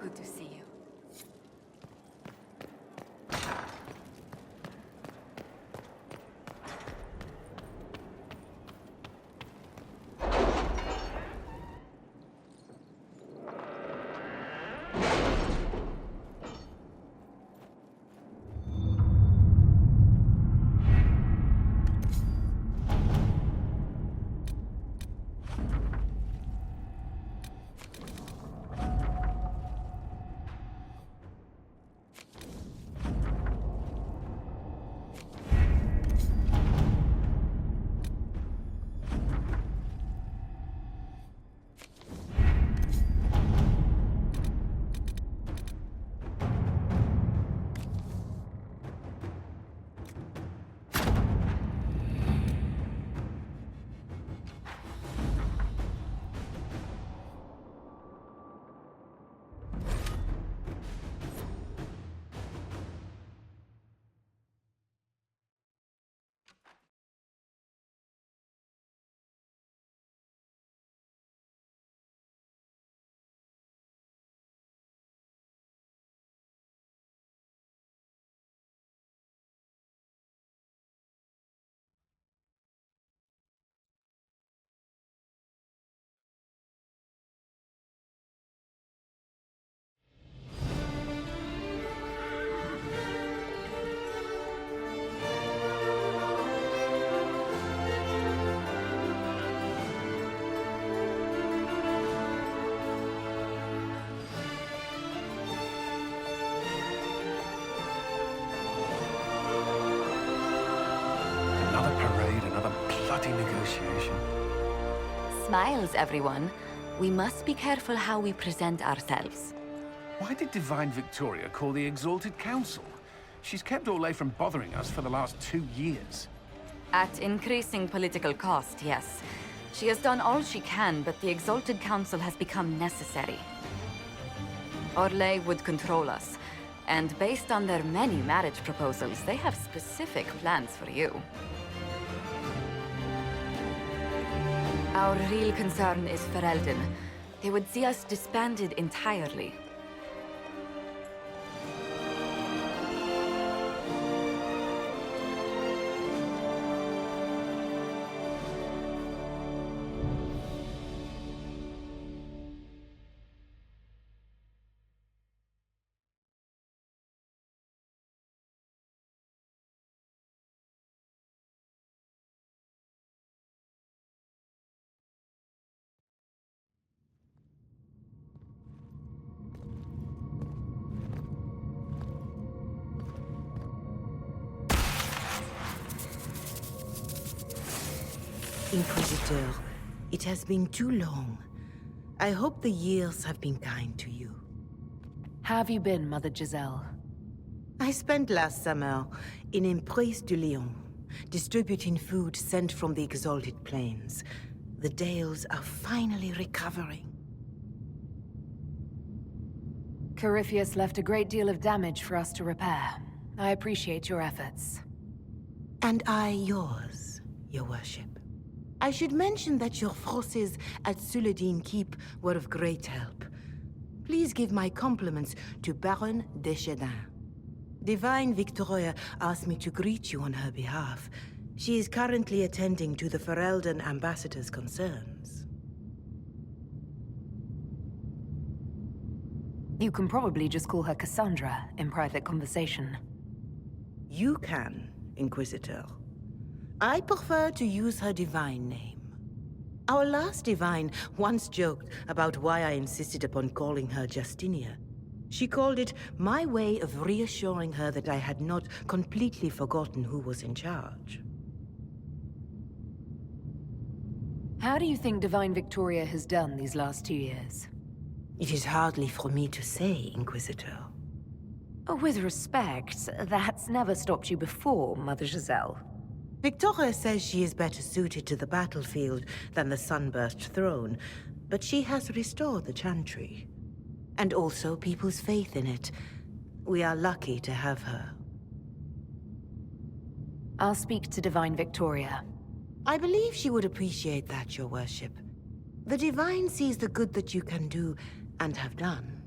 Good to see you. Negotiation. Smiles, everyone. We must be careful how we present ourselves. Why did Divine Victoria call the Exalted Council? She's kept Orlais from bothering us for the last 2 years. At increasing political cost, yes. She has done all she can, but the Exalted Council has become necessary. Orlais would control us, and based on their many marriage proposals, they have specific plans for you. Our real concern is Ferelden. They would see us disbanded entirely. Inquisitor, it has been too long. I hope the years have been kind to you. How have you been, Mother Giselle? I spent last summer in Emprise du Lion, distributing food sent from the Exalted Plains. The Dales are finally recovering. Corypheus left a great deal of damage for us to repair. I appreciate your efforts. And I yours, Your Worship. I should mention that your forces at Suladin Keep were of great help. Please give my compliments to Baron Deschedin. Divine Victoria asked me to greet you on her behalf. She is currently attending to the Ferelden ambassador's concerns. You can probably just call her Cassandra in private conversation. You can, Inquisitor. I prefer to use her divine name. Our last divine once joked about why I insisted upon calling her Justinia. She called it my way of reassuring her that I had not completely forgotten who was in charge. How do you think Divine Victoria has done these last 2 years? It is hardly for me to say, Inquisitor. With respect, that's never stopped you before, Mother Giselle. Victoria says she is better suited to the battlefield than the Sunburst throne, but she has restored the Chantry. And also people's faith in it. We are lucky to have her. I'll speak to Divine Victoria. I believe she would appreciate that, Your Worship. The Divine sees the good that you can do and have done.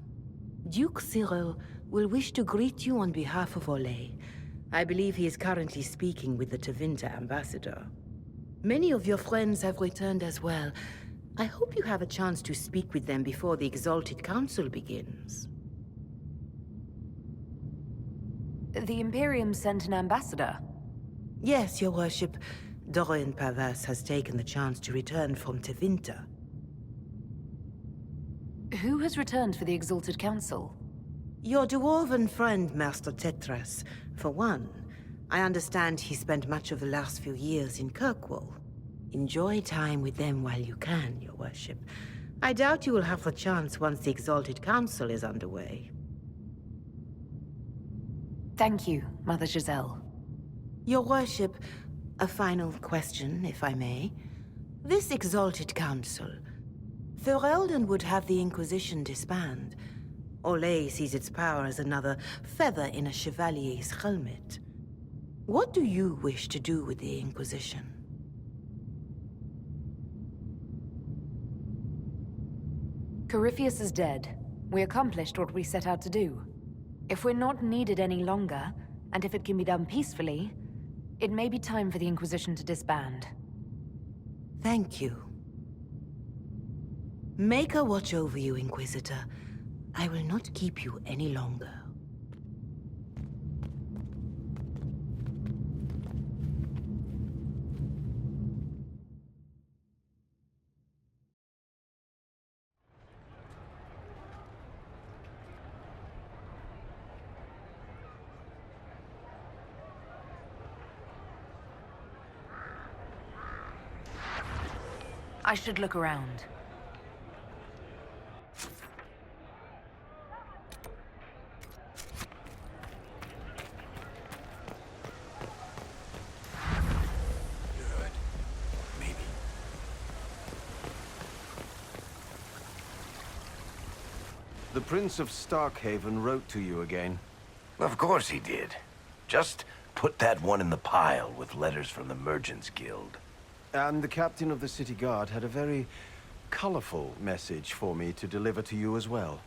Duke Cyril will wish to greet you on behalf of Olay. I believe he is currently speaking with the Tevinter ambassador. Many of your friends have returned as well. I hope you have a chance to speak with them before the Exalted Council begins. The Imperium sent an ambassador? Yes, your worship. Dorian Pavas has taken the chance to return from Tevinter. Who has returned for the Exalted Council? Your dwarven friend, Master Tetras, for one. I understand he spent much of the last few years in Kirkwall. Enjoy time with them while you can, your worship. I doubt you will have the chance once the Exalted Council is underway. Thank you, Mother Giselle. Your worship, a final question, if I may. This Exalted Council, Ferelden would have the Inquisition disband. Olay sees its power as another feather in a chevalier's helmet. What do you wish to do with the Inquisition? Corypheus is dead. We accomplished what we set out to do. If we're not needed any longer, and if it can be done peacefully, it may be time for the Inquisition to disband. Thank you. Maker watch over you, Inquisitor. I will not keep you any longer. I should look around. Good. Maybe. The Prince of Starkhaven wrote to you again. Of course he did. Just put that one in the pile with letters from the Merchants Guild. And the captain of the city guard had a very colorful message for me to deliver to you as well.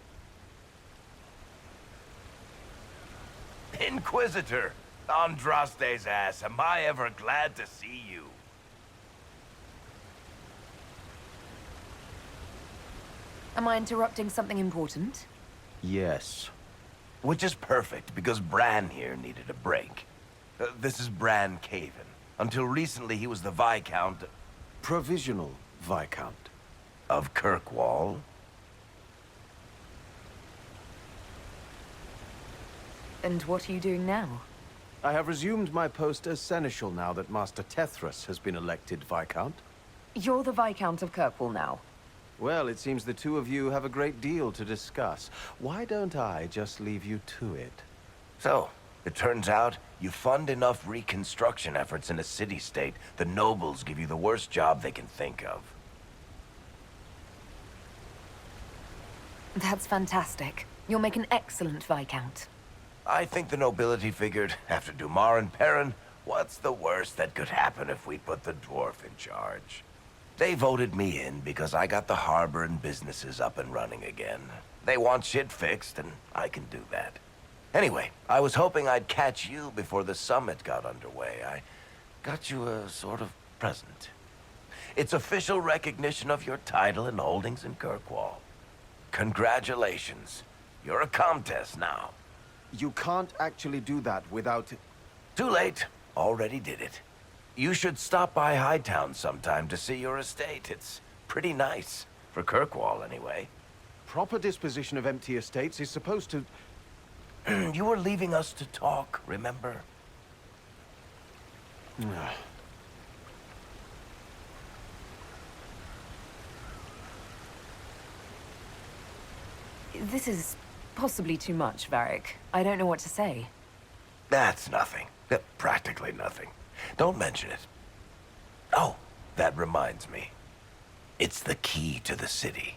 Inquisitor! Andraste's ass, am I ever glad to see you. Am I interrupting something important? Yes. Which is perfect, because Bran here needed a break. This is Bran Caven. Until recently, he was the Viscount... Provisional Viscount. of Kirkwall. And what are you doing now? I have resumed my post as Seneschal now that Master Tethras has been elected Viscount. You're the Viscount of Kirkwall now. Well, it seems the two of you have a great deal to discuss. Why don't I just leave you to it? So, it turns out, you fund enough reconstruction efforts in a city-state, the nobles give you the worst job they can think of. That's fantastic. You'll make an excellent Viscount. I think the nobility figured, after Dumar and Perrin, what's the worst that could happen if we put the dwarf in charge? They voted me in because I got the harbor and businesses up and running again. They want shit fixed, and I can do that. Anyway, I was hoping I'd catch you before the summit got underway. I got you a sort of present. It's official recognition of your title and holdings in Kirkwall. Congratulations. You're a Comtesse now. You can't actually do that without... Too late. Already did it. You should stop by Hightown sometime to see your estate. It's pretty nice. For Kirkwall, anyway. Proper disposition of empty estates is supposed to... You were leaving us to talk, remember? This is possibly too much, Varric. I don't know what to say. That's nothing. Practically nothing. Don't mention it. Oh, that reminds me. It's the key to the city.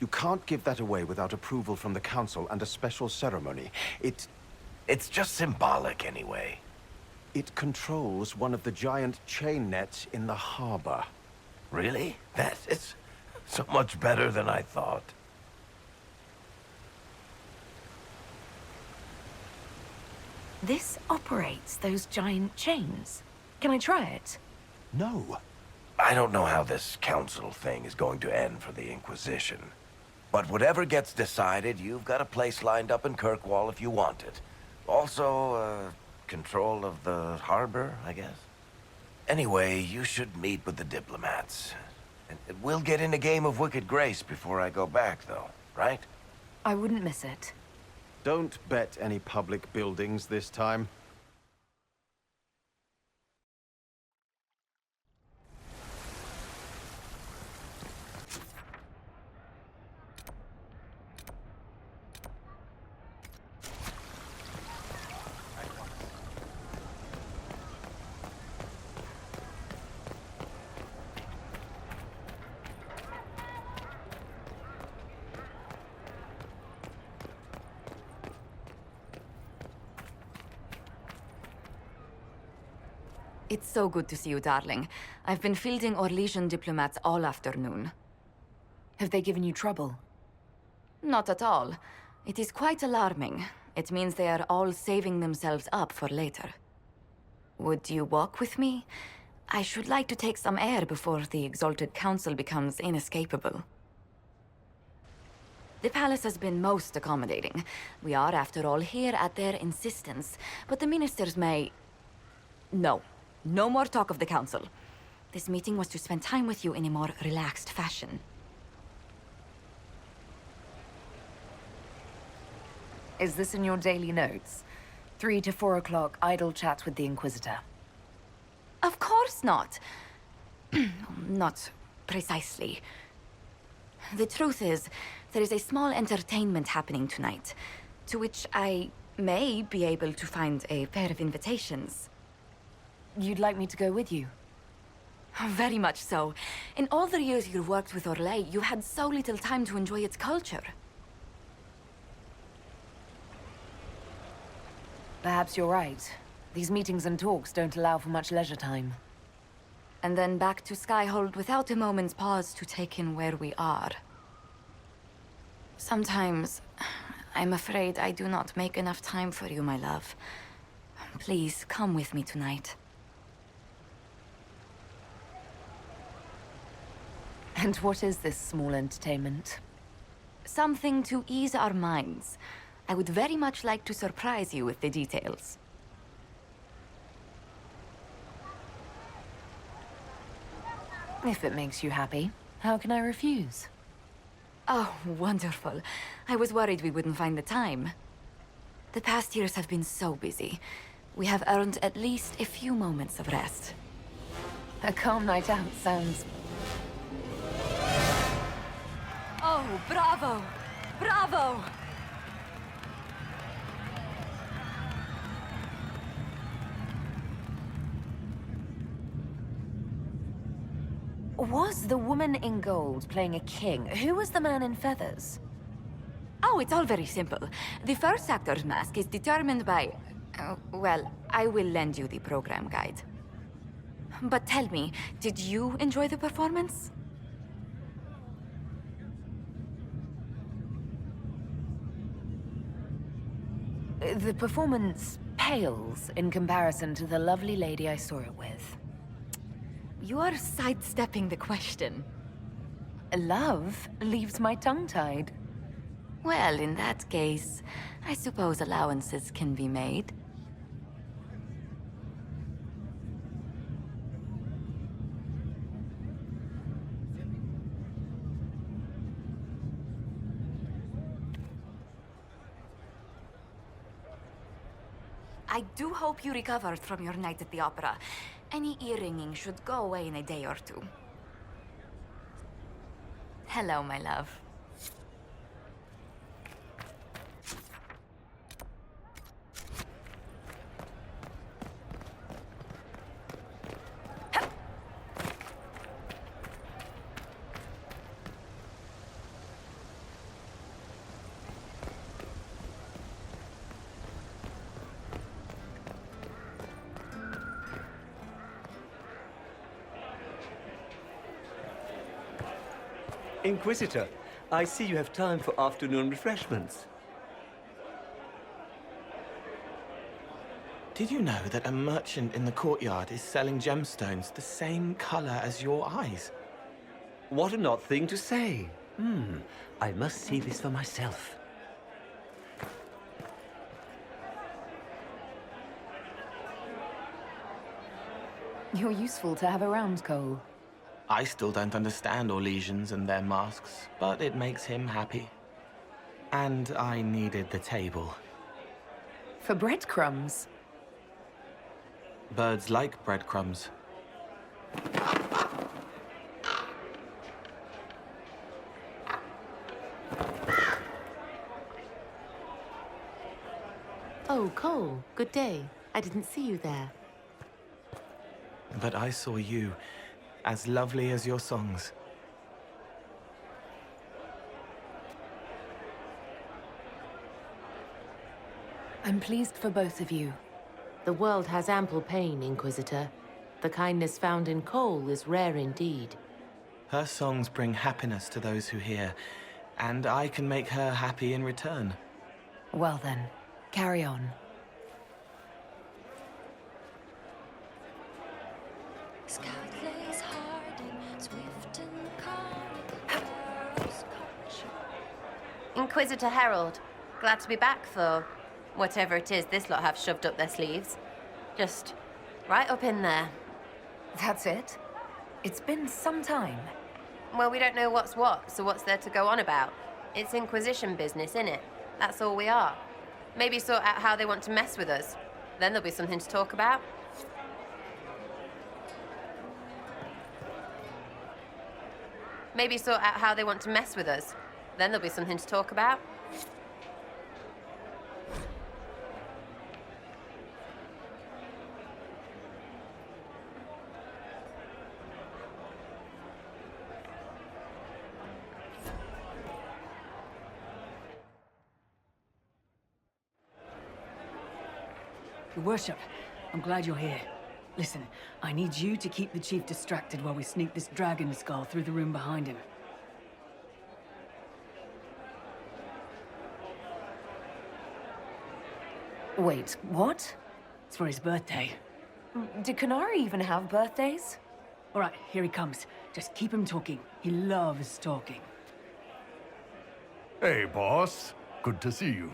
You can't give that away without approval from the council and a special ceremony. It's just symbolic anyway. It controls one of the giant chain nets in the harbor. Really? That is so much better than I thought. This operates those giant chains. Can I try it? No. I don't know how this council thing is going to end for the Inquisition. But whatever gets decided, you've got a place lined up in Kirkwall if you want it. Also, control of the harbor, I guess. Anyway, you should meet with the diplomats. And we'll get in a game of Wicked Grace before I go back, though, right? I wouldn't miss it. Don't bet any public buildings this time. It's so good to see you, darling. I've been fielding Orlesian diplomats all afternoon. Have they given you trouble? Not at all. It is quite alarming. It means they are all saving themselves up for later. Would you walk with me? I should like to take some air before the Exalted Council becomes inescapable. The palace has been most accommodating. We are, after all, here at their insistence, but the ministers may... No. No more talk of the council. This meeting was to spend time with you in a more relaxed fashion. Is this in your daily notes? 3 to 4 o'clock, idle chats with the Inquisitor. Of course not. Not precisely. The truth is, there is a small entertainment happening tonight, to which I may be able to find a pair of invitations. You'd like me to go with you? Very much so. In all the years you worked with Orlais, you had so little time to enjoy its culture. Perhaps you're right. These meetings and talks don't allow for much leisure time. And then back to Skyhold without a moment's pause to take in where we are. Sometimes, I'm afraid I do not make enough time for you, my love. Please, come with me tonight. And what is this small entertainment? Something to ease our minds. I would very much like to surprise you with the details. If it makes you happy, how can I refuse? Oh, wonderful. I was worried we wouldn't find the time. The past years have been so busy. We have earned at least a few moments of rest. A calm night out sounds... Oh, bravo! Bravo! Was the woman in gold playing a king? Who was the man in feathers? Oh, it's all very simple. The first actor's mask is determined by... well, I will lend you the program guide. But tell me, did you enjoy the performance? The performance pales in comparison to the lovely lady I saw it with. You are sidestepping the question. Love leaves my tongue tied. Well, in that case, I suppose allowances can be made. I do hope you recovered from your night at the opera. Any earringing should go away in a day or two. Hello, my love. Inquisitor, I see you have time for afternoon refreshments. Did you know that a merchant in the courtyard is selling gemstones the same color as your eyes? What an odd thing to say. I must see this for myself. You're useful to have around, Cole. I still don't understand Orlesians and their masks, but it makes him happy. And I needed the table. For breadcrumbs. Birds like breadcrumbs. Oh, Cole, good day. I didn't see you there. But I saw you, as lovely as your songs. I'm pleased for both of you. The world has ample pain, Inquisitor. The kindness found in Cole is rare indeed. Her songs bring happiness to those who hear, and I can make her happy in return. Well then, carry on. Inquisitor Herald, glad to be back for whatever it is this lot have shoved up their sleeves. Just right up in there. That's it? It's been some time. Well, we don't know what's what, so what's there to go on about? It's Inquisition business, innit? That's all we are. Maybe sort out how they want to mess with us. Then there'll be something to talk about. Maybe sort out how they want to mess with us. Then there'll be something to talk about. Your Worship, I'm glad you're here. Listen, I need you to keep the Chief distracted while we sneak this dragon skull through the room behind him. Wait, what? It's for his birthday. Do Canary even have birthdays? All right, here he comes. Just keep him talking. He loves talking. Hey, boss. Good to see you.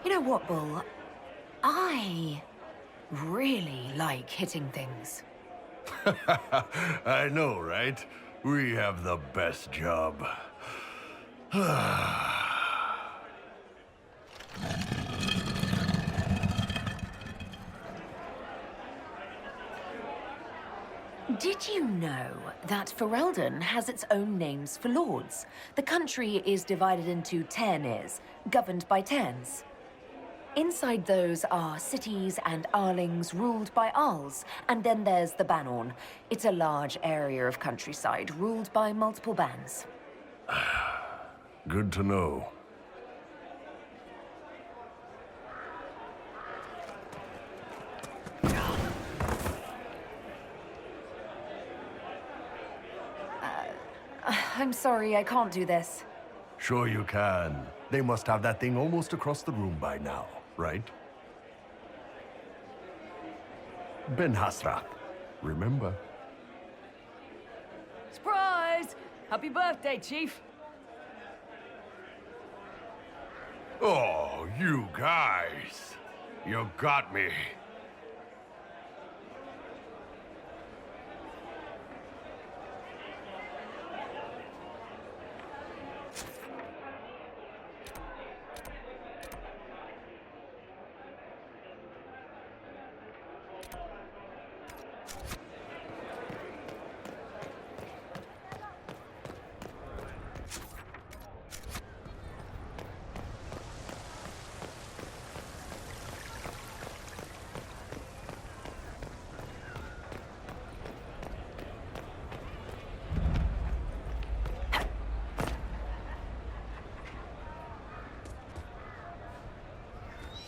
You know what, Bull? I really like hitting things. I know, right? We have the best job. Did you know that Ferelden has its own names for lords? The country is divided into Tairnirs, governed by Tairns. Inside those are cities and Arlings ruled by Arls, and then there's the Banorn. It's a large area of countryside ruled by multiple bans. Good to know. I'm sorry, I can't do this. Sure you can. They must have that thing almost across the room by now, right? Ben Hasrath, remember? Surprise! Happy birthday, Chief! Oh, you guys. You got me.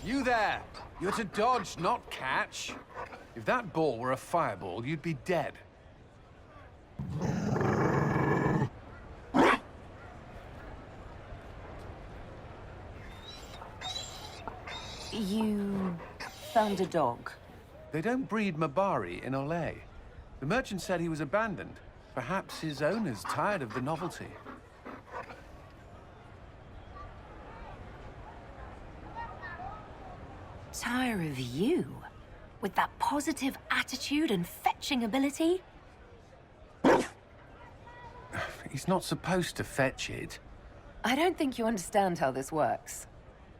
You there! You're to dodge, not catch. If that ball were a fireball, you'd be dead. You found a dog. They don't breed Mabari in Olay. The merchant said he was abandoned. Perhaps his owner's tired of the novelty. Tire of you? With that positive attitude and fetching ability? He's not supposed to fetch it. I don't think you understand how this works.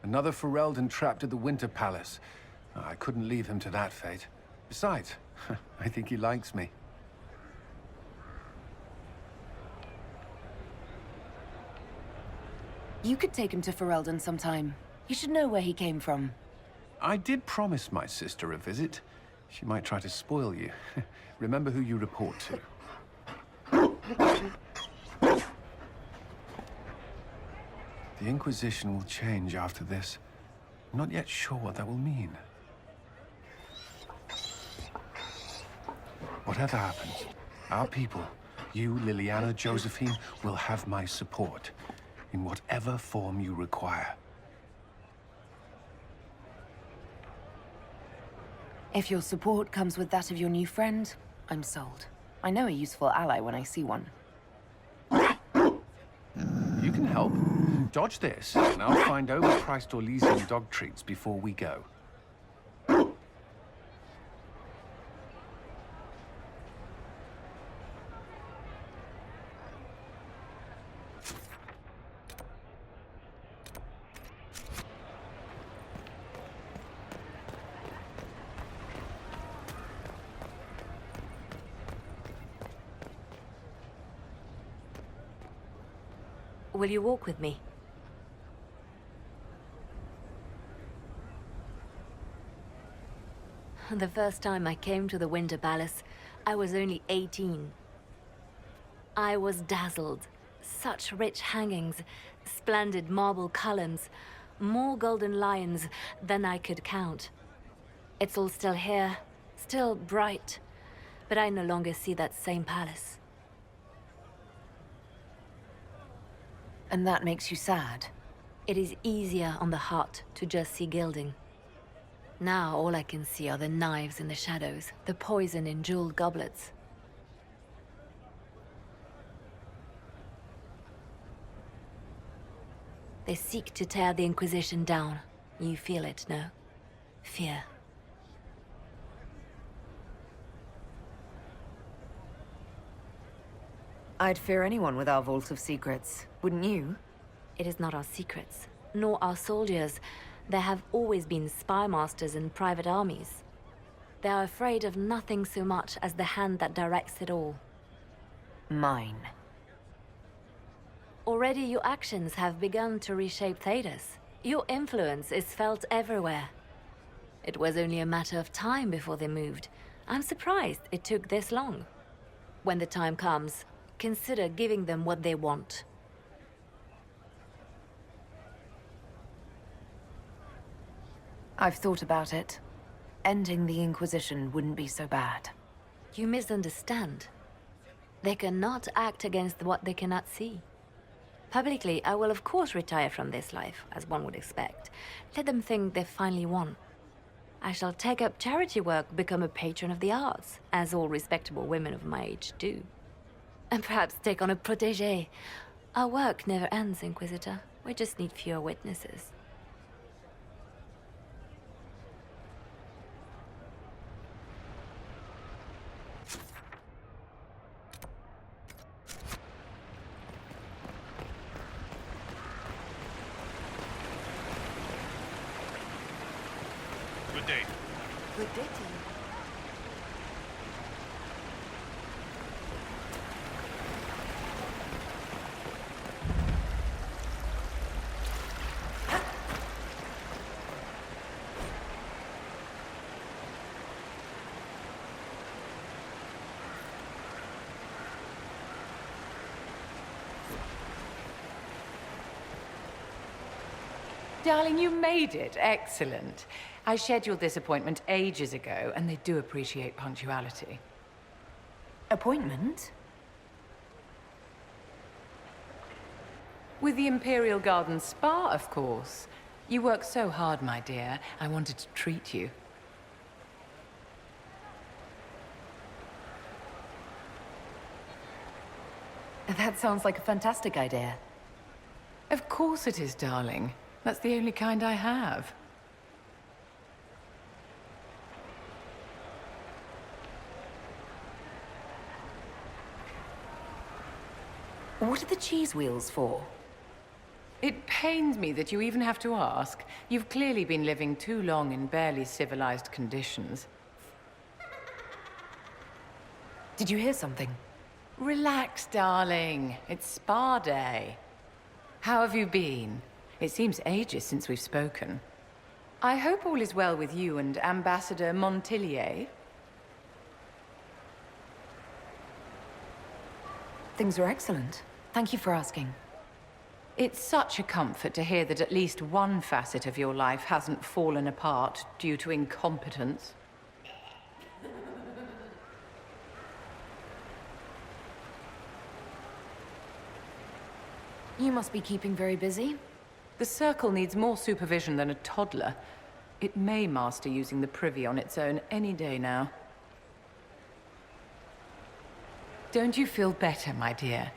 Another Ferelden trapped at the Winter Palace. I couldn't leave him to that fate. Besides, I think he likes me. You could take him to Ferelden sometime. You should know where he came from. I did promise my sister a visit. She might try to spoil you. Remember who you report to. The Inquisition will change after this. I'm not yet sure what that will mean. Whatever happens, our people, you, Liliana, Josephine, will have my support in whatever form you require. If your support comes with that of your new friend, I'm sold. I know a useful ally when I see one. You can help. Dodge this, and I'll find overpriced Orlesian dog treats before we go. Will you walk with me? The first time I came to the Winter Palace, I was only 18. I was dazzled. Such rich hangings, splendid marble columns, more golden lions than I could count. It's all still here, still bright, but I no longer see that same palace. And that makes you sad? It is easier on the heart to just see gilding. Now all I can see are the knives in the shadows, the poison in jeweled goblets. They seek to tear the Inquisition down. You feel it, no? Fear. I'd fear anyone with our vault of secrets, wouldn't you? It is not our secrets, nor our soldiers. There have always been spy masters and private armies. They are afraid of nothing so much as the hand that directs it all. Mine. Already your actions have begun to reshape Thedas. Your influence is felt everywhere. It was only a matter of time before they moved. I'm surprised it took this long. When the time comes, consider giving them what they want. I've thought about it. Ending the Inquisition wouldn't be so bad. You misunderstand. They cannot act against what they cannot see. Publicly, I will of course retire from this life, as one would expect. Let them think they've finally won. I shall take up charity work, become a patron of the arts, as all respectable women of my age do. And perhaps take on a protégé. Our work never ends, Inquisitor. We just need fewer witnesses. Good day. Good day to you. Darling, you made it. Excellent. I scheduled this appointment ages ago, and they do appreciate punctuality. Appointment? With the Imperial Garden Spa, of course. You work so hard, my dear. I wanted to treat you. That sounds like a fantastic idea. Of course it is, darling. That's the only kind I have. What are the cheese wheels for? It pains me that you even have to ask. You've clearly been living too long in barely civilized conditions. Did you hear something? Relax, darling. It's spa day. How have you been? It seems ages since we've spoken. I hope all is well with you and Ambassador Montillier. Things are excellent. Thank you for asking. It's such a comfort to hear that at least one facet of your life hasn't fallen apart due to incompetence. You must be keeping very busy. The Circle needs more supervision than a toddler. It may master using the Privy on its own any day now. Don't you feel better, my dear?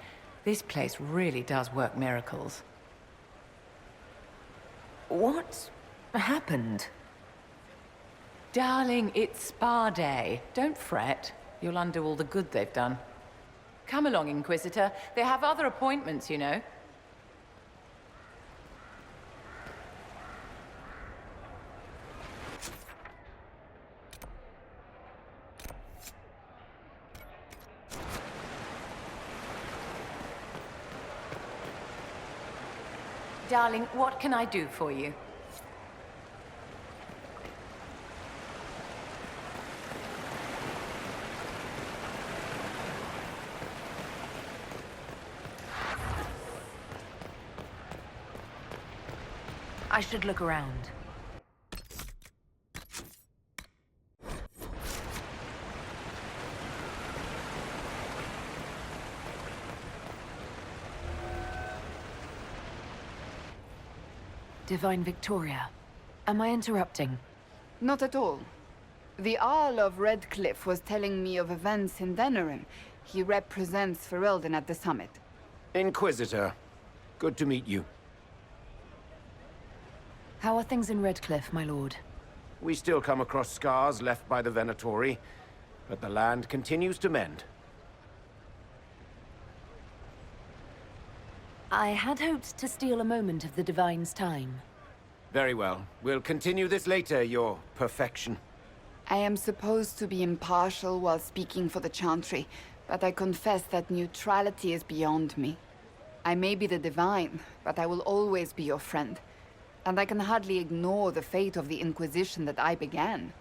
This place really does work miracles. What happened? Darling, it's spa day. Don't fret. You'll undo all the good they've done. Come along, Inquisitor. They have other appointments, you know. Darling, what can I do for you? I should look around. Divine Victoria, am I interrupting? Not at all. The Earl of Redcliffe was telling me of events in Denerim. He represents Ferelden at the summit. Inquisitor, good to meet you. How are things in Redcliffe, my lord? We still come across scars left by the Venatori, but the land continues to mend. I had hoped to steal a moment of the Divine's time. Very well. We'll continue this later, your perfection. I am supposed to be impartial while speaking for the Chantry, but I confess that neutrality is beyond me. I may be the Divine, but I will always be your friend. And I can hardly ignore the fate of the Inquisition that I began.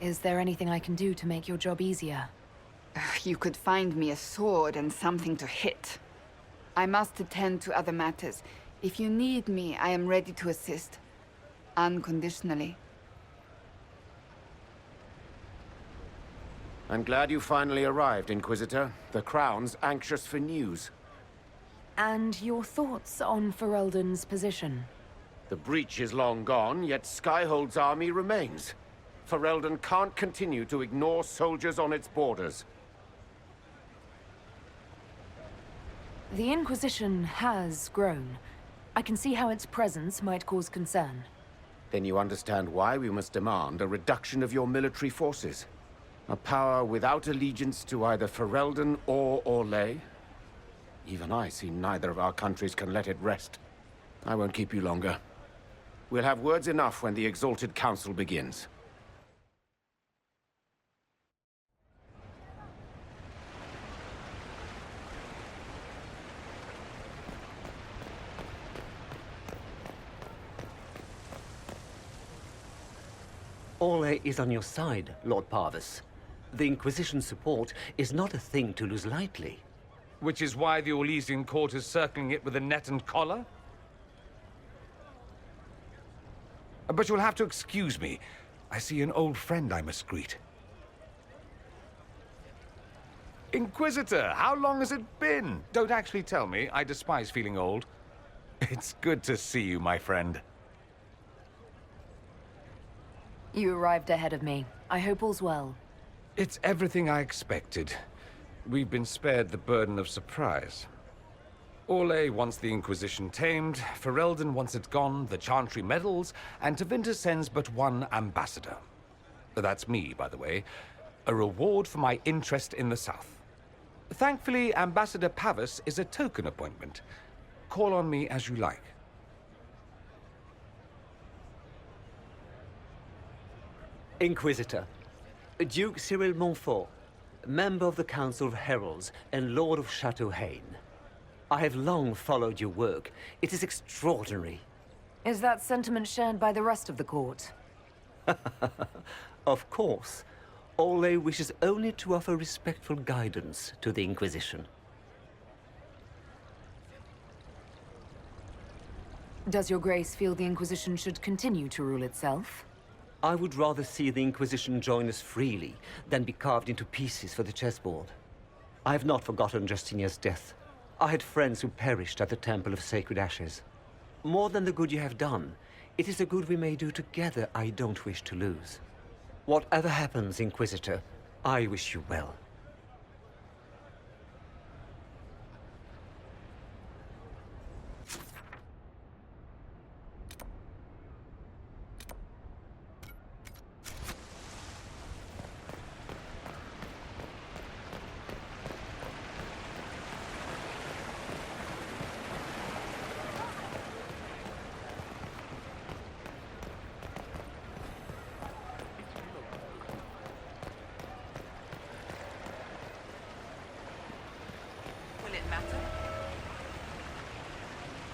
Is there anything I can do to make your job easier? You could find me a sword and something to hit. I must attend to other matters. If you need me, I am ready to assist. Unconditionally. I'm glad you finally arrived, Inquisitor. The Crown's anxious for news. And your thoughts on Ferelden's position? The breach is long gone, yet Skyhold's army remains. Ferelden can't continue to ignore soldiers on its borders. The Inquisition has grown. I can see how its presence might cause concern. Then you understand why we must demand a reduction of your military forces. A power without allegiance to either Ferelden or Orlais. Even I see neither of our countries can let it rest. I won't keep you longer. We'll have words enough when the Exalted Council begins. Orlais is on your side, Lord Parvis. The Inquisition's support is not a thing to lose lightly. Which is why the Orlesian court is circling it with a net and collar? But you'll have to excuse me. I see an old friend I must greet. Inquisitor, how long has it been? Don't actually tell me. I despise feeling old. It's good to see you, my friend. You arrived ahead of me. I hope all's well. It's everything I expected. We've been spared the burden of surprise. Orlais wants the Inquisition tamed, Ferelden wants it gone, the Chantry meddles, and Tevinter sends but one ambassador. That's me, by the way. A reward for my interest in the South. Thankfully, Ambassador Pavus is a token appointment. Call on me as you like. Inquisitor, Duke Cyril Montfort, member of the Council of Heralds and Lord of Chateau Haine. I have long followed your work. It is extraordinary. Is that sentiment shared by the rest of the court? Of course. Orlais wishes only to offer respectful guidance to the Inquisition. Does your grace feel the Inquisition should continue to rule itself? I would rather see the Inquisition join us freely than be carved into pieces for the chessboard. I have not forgotten Justinia's death. I had friends who perished at the Temple of Sacred Ashes. More than the good you have done, it is the good we may do together I don't wish to lose. Whatever happens, Inquisitor, I wish you well.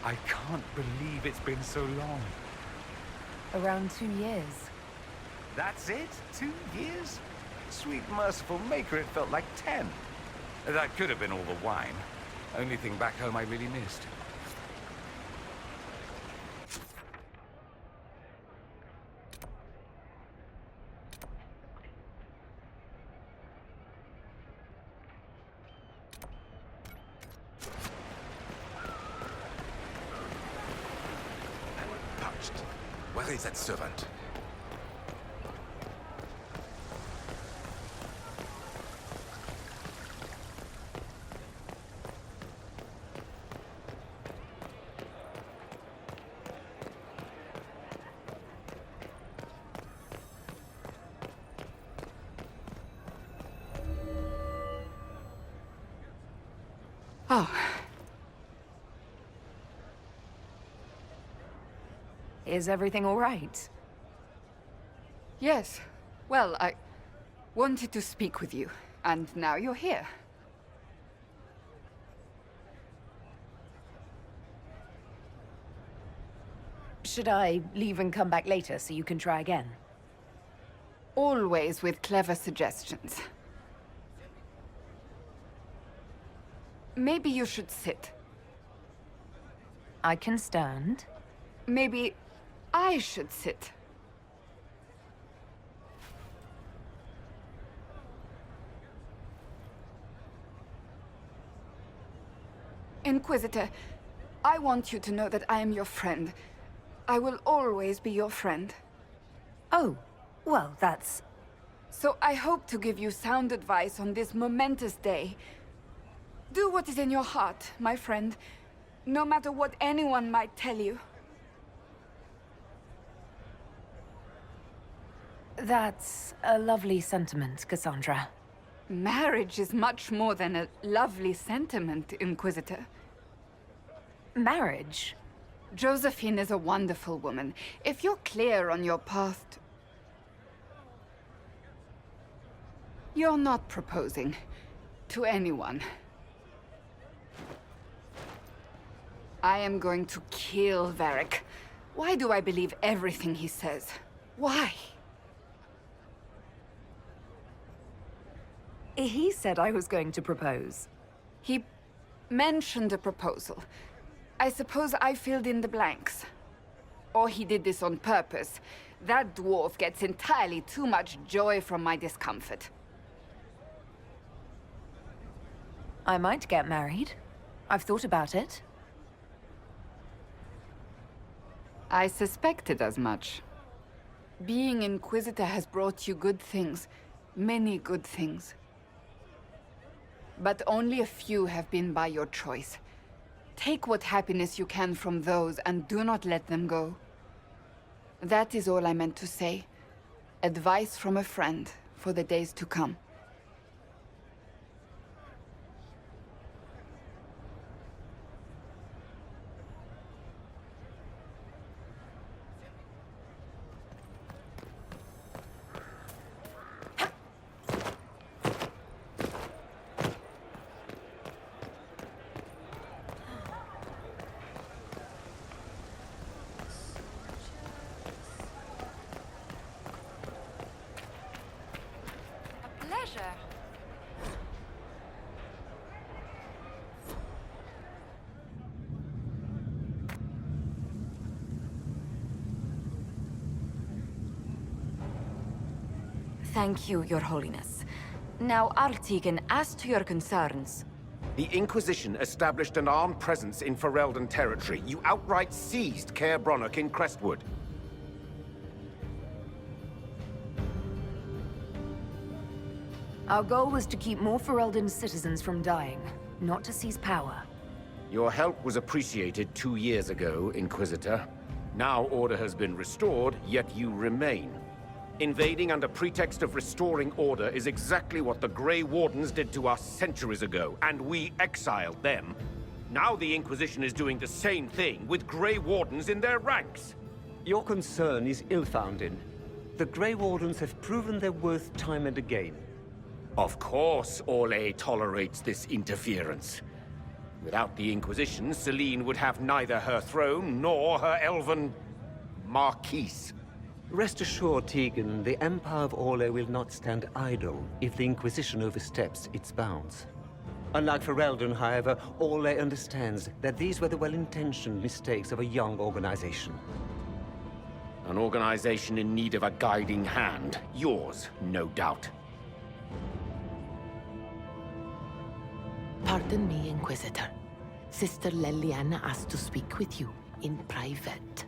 I can't believe it's been so long. Around 2 years. That's it? 2 years? Sweet merciful maker, it felt like 10. That could have been all the wine. Only thing back home I really missed. Where is that servant? Oh. Is everything all right? Yes. Well, I wanted to speak with you, and now you're here. Should I leave and come back later so you can try again? Always with clever suggestions. Maybe you should sit. I can stand. Maybe I should sit. Inquisitor, I want you to know that I am your friend. I will always be your friend. Oh, well, that's... So I hope to give you sound advice on this momentous day. Do what is in your heart, my friend, no matter what anyone might tell you. That's a lovely sentiment, Cassandra. Marriage is much more than a lovely sentiment, Inquisitor. Marriage? Josephine is a wonderful woman. If you're clear on your path to... You're not proposing to anyone. I am going to kill Varric. Why do I believe everything he says? Why? He said I was going to propose. He mentioned a proposal. I suppose I filled in the blanks. Or he did this on purpose. That dwarf gets entirely too much joy from my discomfort. I might get married. I've thought about it. I suspected as much. Being Inquisitor has brought you good things. Many good things. But only a few have been by your choice. Take what happiness you can from those and do not let them go. That is all I meant to say. Advice from a friend for the days to come. Pleasure. Thank you, Your Holiness. Now, Artigan, as to your concerns... The Inquisition established an armed presence in Ferelden territory. You outright seized Caer Bronach in Crestwood. Our goal was to keep more Ferelden citizens from dying, not to seize power. Your help was appreciated 2 years ago, Inquisitor. Now order has been restored, yet you remain. Invading under pretext of restoring order is exactly what the Grey Wardens did to us centuries ago, and we exiled them. Now the Inquisition is doing the same thing with Grey Wardens in their ranks. Your concern is ill-founded. The Grey Wardens have proven their worth time and again. Of course Orlais tolerates this interference. Without the Inquisition, Celine would have neither her throne nor her elven... Marquise. Rest assured, Tegan, the Empire of Orlais will not stand idle if the Inquisition oversteps its bounds. Unlike Ferelden, however, Orlais understands that these were the well-intentioned mistakes of a young organization. An organization in need of a guiding hand. Yours, no doubt. Pardon me, Inquisitor. Sister Leliana asked to speak with you in private.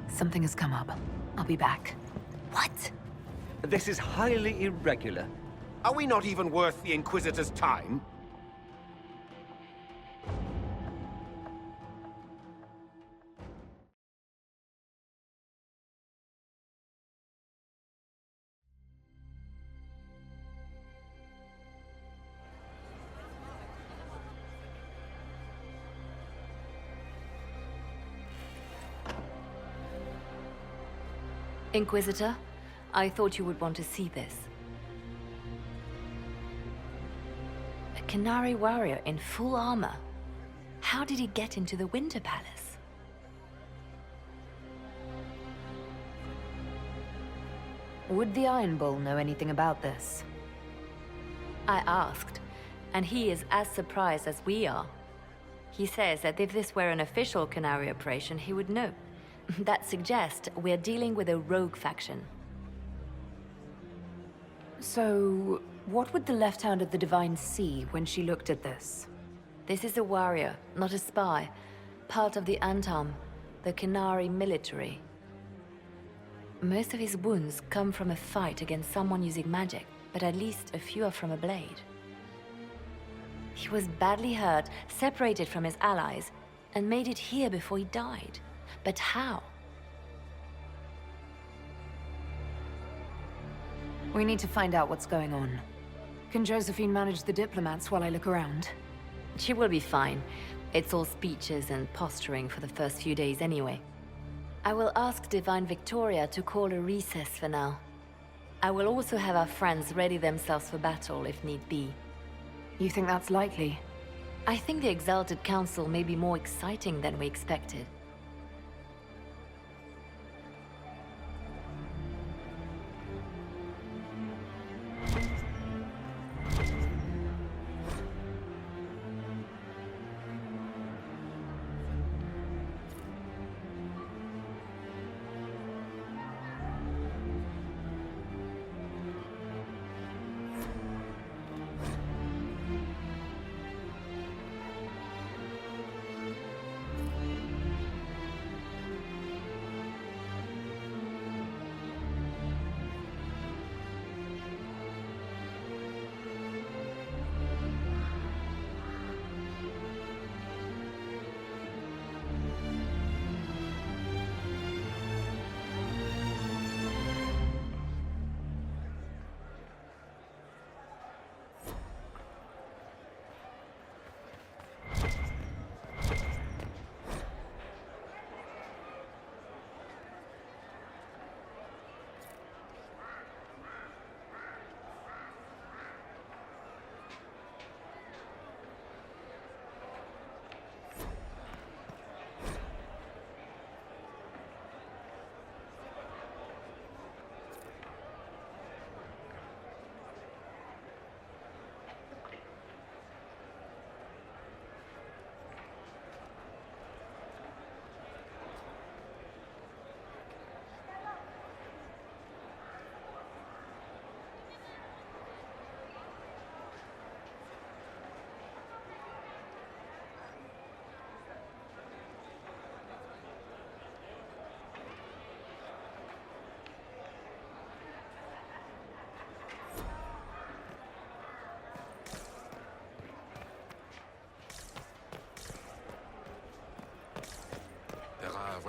Something has come up. I'll be back. What? This is highly irregular. Are we not even worth the Inquisitor's time? Inquisitor, I thought you would want to see this. A Canary warrior in full armor. How did he get into the Winter Palace? Would the Iron Bull know anything about this? I asked, and he is as surprised as we are. He says that if this were an official Canary operation, he would know. That suggests we're dealing with a rogue faction. So, what would the Left Hand of the Divine see when she looked at this? This is a warrior, not a spy. Part of the Antam, the Canary military. Most of his wounds come from a fight against someone using magic, but at least a few are from a blade. He was badly hurt, separated from his allies, and made it here before he died. But how? We need to find out what's going on. Can Josephine manage the diplomats while I look around? She will be fine. It's all speeches and posturing for the first few days anyway. I will ask Divine Victoria to call a recess for now. I will also have our friends ready themselves for battle if need be. You think that's likely? I think the Exalted Council may be more exciting than we expected.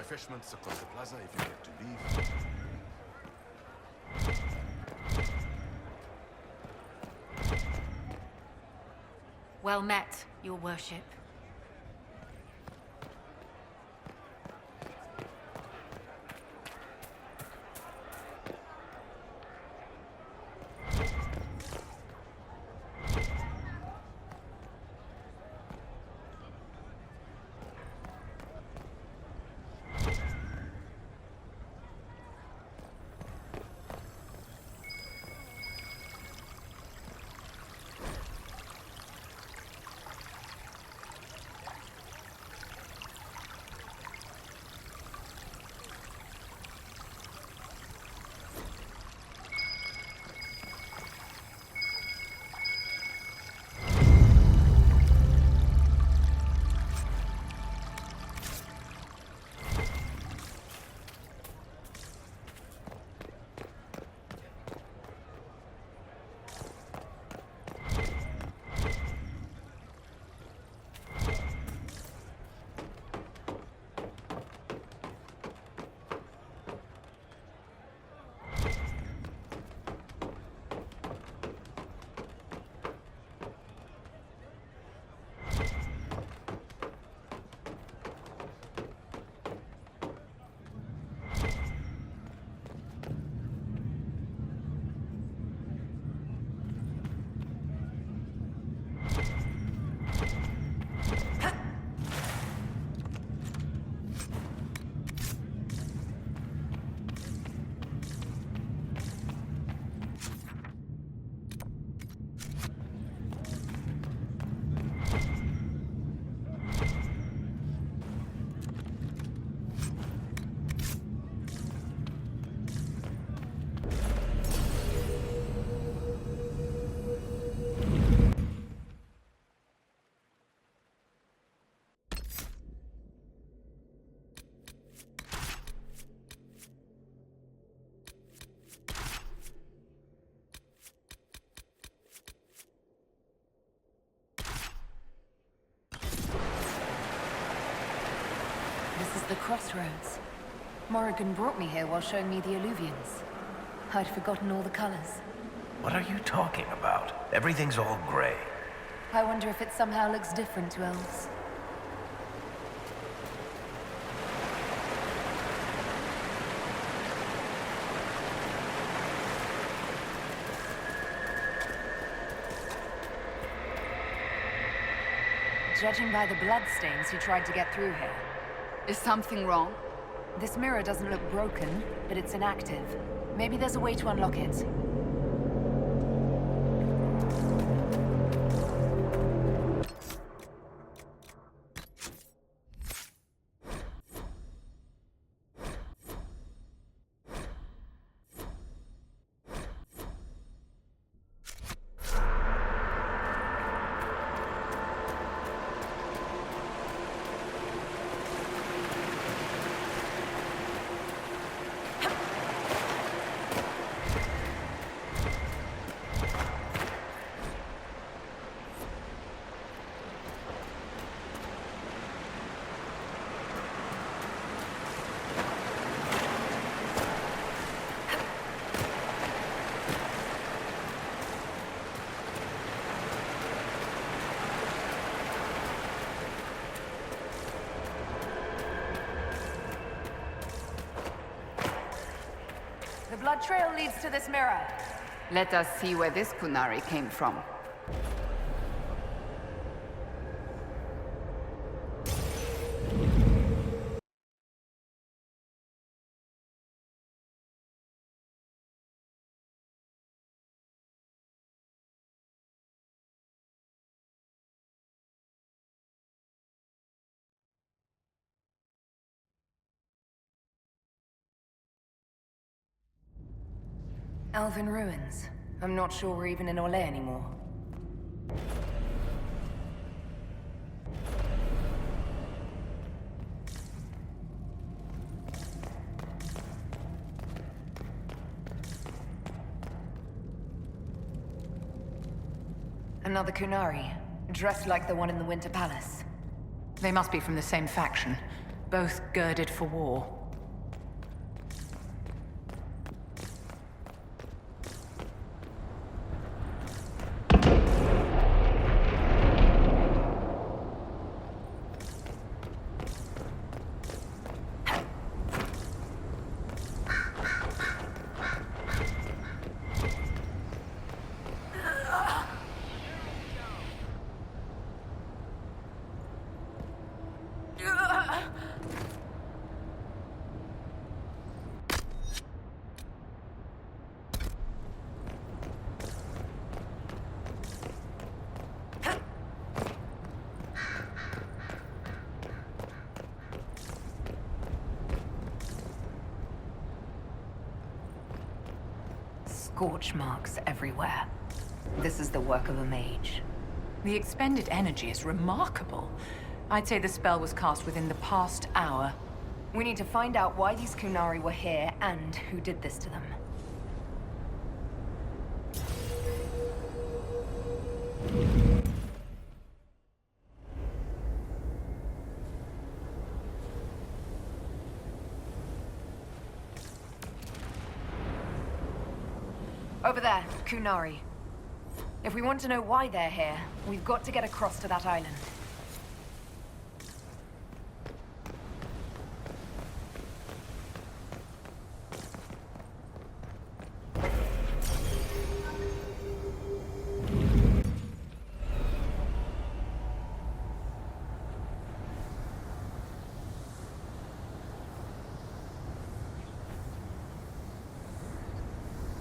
refreshments across the plaza if you get to leave. Well met, Your Worship. This is the crossroads. Morrigan brought me here while showing me the alluvians. I'd forgotten all the colors. What are you talking about? Everything's all gray. I wonder if it somehow looks different to elves. Judging by the bloodstains, he tried to get through here. Is something wrong? This mirror doesn't look broken, but it's inactive. Maybe there's a way to unlock it. The blood trail leads to this mirror. Let us see where this Kunari came from. Elven ruins. I'm not sure we're even in Orlais anymore. Another Kunari, dressed like the one in the Winter Palace. They must be from the same faction, both girded for war. Scorch marks everywhere. This is the work of a mage. The expended energy is remarkable. I'd say the spell was cast within the past hour. We need to find out why these Kunari were here and who did this to them. Over there, Kunari. If we want to know why they're here, we've got to get across to that island.